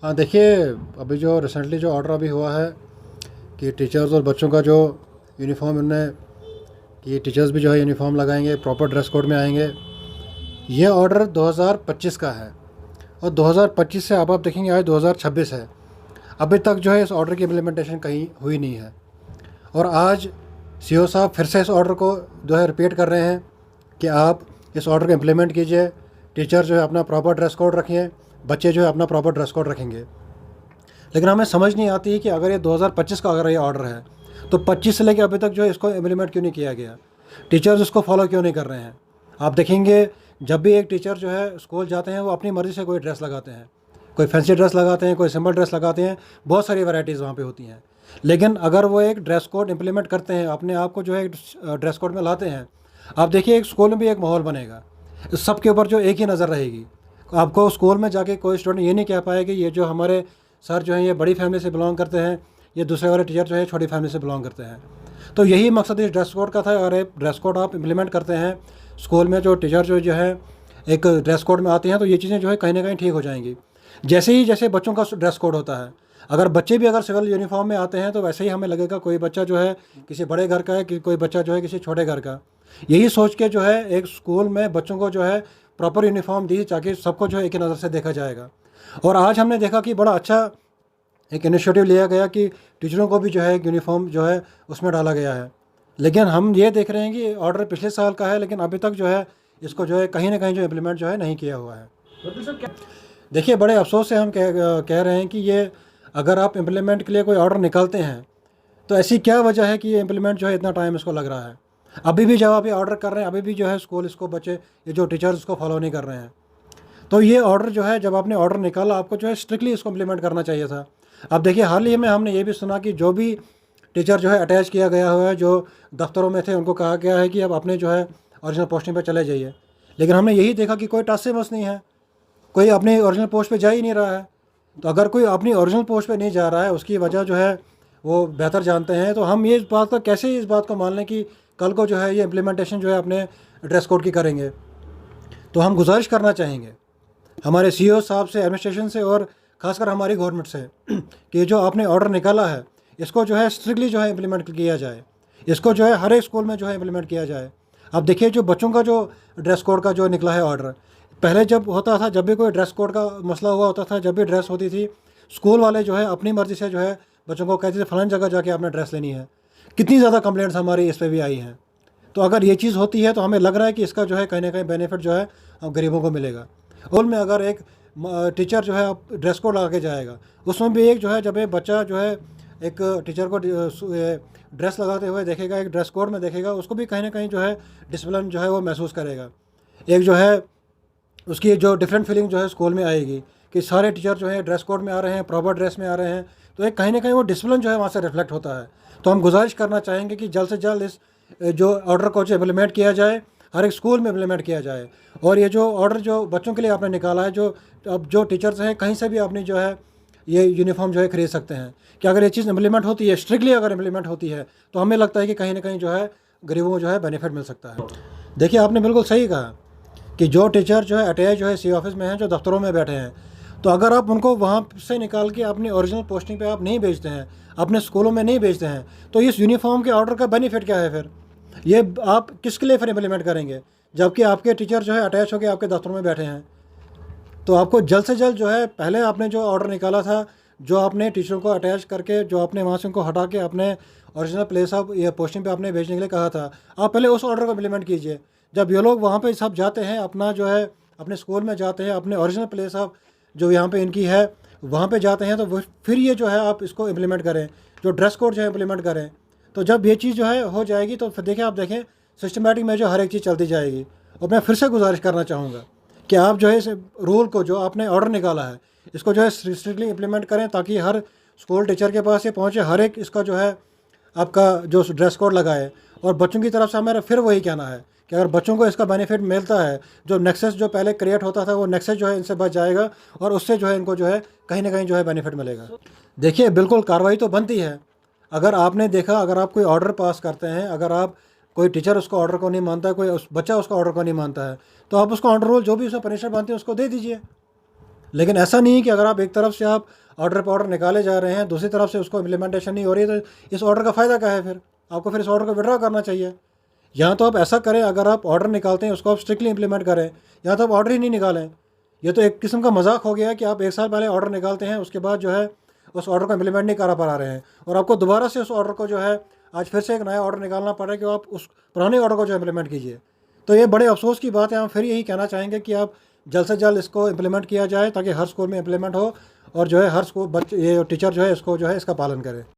हाँ देखिए, अभी जो रिसेंटली जो ऑर्डर अभी हुआ है कि टीचर्स और बच्चों का जो यूनिफॉर्म उनने कि टीचर्स भी जो है यूनिफॉर्म लगाएंगे, प्रॉपर ड्रेस कोड में आएंगे। ये ऑर्डर 2025 का है और 2025 से अब आप देखेंगे आज 2026 है। अभी तक जो है इस ऑर्डर की इम्प्लीमेंटेशन कहीं हुई नहीं है। और आज सीईओ साहब फिर से इस ऑर्डर को जो है रिपीट कर रहे हैं कि आप इस ऑर्डर को इम्प्लीमेंट कीजिए। टीचर जो है अपना प्रॉपर ड्रेस कोड रखिए, बच्चे जो है अपना प्रॉपर ड्रेस कोड रखेंगे। लेकिन हमें समझ नहीं आती कि अगर ये 2025 का अगर ये ऑर्डर है तो 25 से लेकर अभी तक जो है इसको इम्प्लीमेंट क्यों नहीं किया गया, टीचर्स इसको फॉलो क्यों नहीं कर रहे हैं। आप देखेंगे जब भी एक टीचर जो है स्कूल जाते हैं वो अपनी मर्ज़ी से कोई ड्रेस लगाते हैं, कोई फैंसी ड्रेस लगाते हैं, कोई सिंपल ड्रेस लगाते हैं, बहुत सारी वैरायटीज़ वहाँ पे होती हैं। लेकिन अगर वो एक ड्रेस कोड इम्प्लीमेंट करते हैं, अपने आप को जो है एक ड्रेस कोड में लाते हैं, आप देखिए एक स्कूल में भी एक माहौल बनेगा, सबके ऊपर जो एक ही नज़र रहेगी। आपको स्कूल में जाके कोई स्टूडेंट ये नहीं कह पाएगा कि ये जो हमारे सर जो हैं ये बड़ी फैमिली से बिलोंग करते हैं, ये दूसरे वाले टीचर जो है छोटी फैमिली से बिलोंग करते हैं। तो यही मकसद इस ड्रेस कोड का था। अगर एक ड्रेस कोड आप इम्प्लीमेंट करते हैं स्कूल में, जो टीचर जो है एक ड्रेस कोड में आती हैं, तो ये चीज़ें जो है कहीं ना कहीं ठीक हो जाएंगी। जैसे बच्चों का ड्रेस कोड होता है, अगर बच्चे भी अगर सिविल यूनिफॉर्म में आते हैं तो वैसे ही हमें लगेगा कोई बच्चा जो है किसी बड़े घर का है, कि कोई बच्चा जो है किसी छोटे घर का। यही सोच के जो है एक स्कूल में बच्चों को जो है प्रॉपर यूनिफॉर्म दी, ताकि सबको जो है एक ही नज़र से देखा जाएगा। और आज हमने देखा कि बड़ा अच्छा एक इनिशिएटिव लिया गया कि टीचरों को भी जो है यूनिफॉर्म जो है उसमें डाला गया है। लेकिन हम ये देख रहे हैं कि ऑर्डर पिछले साल का है, लेकिन अभी तक जो है इसको जो है कहीं ना कहीं जो इम्प्लीमेंट जो है नहीं किया हुआ है। देखिए, बड़े अफसोस से हम कह रहे हैं कि ये अगर आप इम्प्लीमेंट के लिए कोई ऑर्डर निकालते हैं तो ऐसी क्या वजह है कि ये इम्प्लीमेंट जो है इतना टाइम इसको लग रहा है। अभी भी जब आप ये ऑर्डर कर रहे हैं, अभी भी जो है स्कूल इसको बच्चे, ये जो टीचर्स इसको फॉलो नहीं कर रहे हैं। तो ये ऑर्डर जो है, जब आपने ऑर्डर निकाला, आपको जो है स्ट्रिक्टली इसको इम्प्लीमेंट करना चाहिए था। अब देखिए, हाल ही में हमने ये भी सुना कि जो भी टीचर जो है अटैच किया गया हुआ है, जो दफ्तरों में थे, उनको कहा गया है कि अब अपने जो है ओरिजिनल पोस्टिंग पर चले जाइए। लेकिन हमने यही देखा कि कोई टस से मस नहीं है, कोई अपनी ओरिजिनल पोस्ट पे जा ही नहीं रहा है। तो अगर कोई अपनी ओरिजिनल पोस्ट पे नहीं जा रहा है, उसकी वजह जो है वो बेहतर जानते हैं। तो हम ये इस बात का कैसे इस बात को मान लें कि कल को जो है ये इम्प्लीमेंटेशन जो है अपने ड्रेस कोड की करेंगे। तो हम गुजारिश करना चाहेंगे हमारे सीईओ साहब से, एडमिनिस्ट्रेशन से और ख़ासकर हमारी गवर्नमेंट से कि जो आपने ऑर्डर निकाला है इसको जो है स्ट्रिक्टली जो है इम्प्लीमेंट किया जाए। इसको जो है हर एक स्कूल में जो है इम्प्लीमेंट किया जाए। अब देखिए, जो बच्चों का जो ड्रेस कोड का जो निकला है ऑर्डर, पहले जब होता था, जब भी कोई ड्रेस कोड का मसला हुआ होता था, जब भी ड्रेस होती थी, स्कूल वाले जो है अपनी मर्ज़ी से जो है बच्चों को कहते थे फलानी जगह जाके आपने ड्रेस लेनी है। कितनी ज़्यादा कंप्लेंट्स हमारी इस पर भी आई हैं। तो अगर ये चीज़ होती है तो हमें लग रहा है कि इसका जो है कहीं ना कहीं बेनिफिट जो है गरीबों को मिलेगा। स्कूल में अगर एक टीचर जो है ड्रेस कोड लगा के जाएगा, उसमें भी एक जो है, जब एक बच्चा जो है एक टीचर को ड्रेस लगाते हुए देखेगा, एक ड्रेस कोड में देखेगा, उसको भी कहीं ना कहीं जो है डिसिप्लिन जो है वो महसूस करेगा। एक जो है उसकी जो डिफरेंट फीलिंग जो है स्कूल में आएगी कि सारे टीचर जो है ड्रेस कोड में आ रहे हैं, प्रॉपर ड्रेस में आ रहे हैं, तो एक कहीं ना कहीं वो डिसिप्लिन जो है वहाँ से रिफ्लेक्ट होता है। तो हम गुजारिश करना चाहेंगे कि जल्द से जल्द इस जो ऑर्डर को जो इम्प्लीमेंट किया जाए, हर एक स्कूल में इम्प्लीमेंट किया जाए। और ये जो ऑर्डर जो बच्चों के लिए आपने निकाला है, जो अब जो टीचर्स हैं कहीं से भी अपनी जो है ये यूनिफॉर्म जो है खरीद सकते हैं, कि अगर ये चीज़ इम्प्लीमेंट होती है, स्ट्रिक्टली अगर इम्प्लीमेंट होती है, तो हमें लगता है कि कहीं ना कहीं जो है गरीबों को जो है बेनिफिट मिल सकता है। देखिए, आपने बिल्कुल सही कहा कि जो टीचर जो है अटैच जो है सी ऑफिस में हैं, जो दफ्तरों में बैठे हैं, तो अगर आप उनको वहाँ से निकाल के अपनी ओरिजिनल पोस्टिंग पे आप नहीं भेजते हैं, अपने स्कूलों में नहीं भेजते हैं, तो इस यूनिफॉर्म के ऑर्डर का बेनिफिट क्या है फिर? ये आप किसके लिए फिर इम्प्लीमेंट करेंगे, जबकि आपके टीचर जो है अटैच होकर आपके दफ्तरों में बैठे हैं। तो आपको जल्द से जल्द जो है, पहले आपने जो ऑर्डर निकाला था, जो आपने टीचरों को अटैच करके जो आपने वहाँ से उनको हटा के अपने ओरिजिनल प्लेस ऑफ या पोस्टिंग पे आपने भेजने के लिए कहा था, आप पहले उस ऑर्डर को इम्प्लीमेंट कीजिए। जब ये लोग वहाँ पे सब जाते हैं, अपना जो है अपने स्कूल में जाते हैं, अपने ओरिजिनल प्लेस ऑफ जो यहाँ पे इनकी है वहाँ पे जाते हैं, तो फिर ये जो है आप इसको इम्प्लीमेंट करें, जो ड्रेस कोड जो है इम्प्लीमेंट करें। तो जब ये चीज़ जो है हो जाएगी, तो फिर देखिए, आप देखें सिस्टमेटिक में जो हर एक चीज़ चलती जाएगी। और मैं फिर से गुजारिश करना चाहूँगा कि आप जो है इस रूल को, जो आपने ऑर्डर निकाला है, इसको जो है स्ट्रिक्टली इम्प्लीमेंट करें, ताकि हर स्कूल टीचर के पास ये पहुँचे, हर एक इसका जो है आपका जो ड्रेस कोड लगाए। और बच्चों की तरफ से हमारा फिर वही कहना है कि अगर बच्चों को इसका बेनिफिट मिलता है, जो नेक्सस जो पहले क्रिएट होता था, वो नेक्सस जो है इनसे बच जाएगा, और उससे जो है इनको जो है कहीं ना कहीं जो है बेनिफिट मिलेगा। देखिए, बिल्कुल कार्रवाई तो बनती है। अगर आपने देखा, अगर आप कोई ऑर्डर पास करते हैं, अगर आप कोई टीचर उसको ऑर्डर को नहीं मानता है, कोई बच्चा उसको ऑर्डर को नहीं मानता है, तो आप उसको ऑन रोल जो भी उसमें पनिशमेंट बनती है उसको दे दीजिए। लेकिन ऐसा नहीं है कि अगर आप एक तरफ से आप ऑर्डर पर ऑर्डर निकाले जा रहे हैं, दूसरी तरफ से उसको इम्प्लीमेंटेशन नहीं हो रही है, तो इस ऑर्डर का फ़ायदा क्या है फिर? आपको फिर इस ऑर्डर को विड्रॉ करना चाहिए। या तो आप ऐसा करें, अगर आप ऑर्डर निकालते हैं उसको आप स्ट्रिक्टली इंप्लीमेंट करें, या तो आप ऑर्डर ही नहीं निकालें। ये तो एक किस्म का मजाक हो गया है कि आप 1 साल पहले ऑर्डर निकालते हैं, उसके बाद जो है उस ऑर्डर को इम्प्लीमेंट नहीं करा पा रहे हैं, और आपको दोबारा से उस ऑर्डर को जो है आज फिर से एक नया ऑर्डर निकालना पड़ रहा है कि आप उस पुराने ऑर्डर को जो इम्प्लीमेंट कीजिए। तो ये बड़े अफसोस की बात है। हम फिर यही कहना चाहेंगे कि आप जल्द से जल्द इसको इम्प्लीमेंट किया जाए, ताकि हर स्कूल में इम्प्लीमेंट हो, और जो है हर स्कूल बच्चे ये टीचर जो है इसको जो है इसका पालन करें।